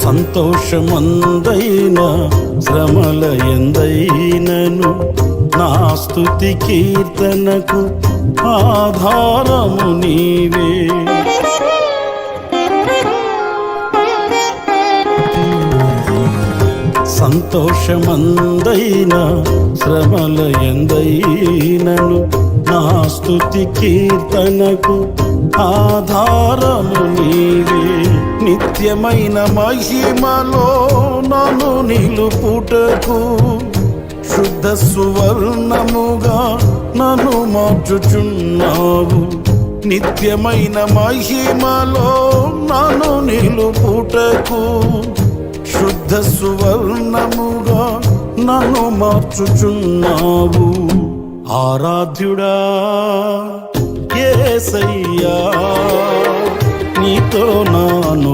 సంతోషమందైనా శ్రమల ఎందైనను నా స్తుతి కీర్తనకు ఆధారము నీవే. సంతోషమందైనా శ్రమల ఎందైనను నా స్తుతి కీర్తనకు ఆధారము నీవే. నిత్యమైన మహిమలో నన్ను నిలుపుటకు శుద్ధ సువర్ణముగా నన్ను మార్చుచున్నావు. నిత్యమైన మహిమలో నన్ను నిలుపుటకు శుద్ధ సువర్ణముగా నన్ను మార్చుచున్నావు. ఆరాధ్యుడా యేసయ్యా, నీతో నాను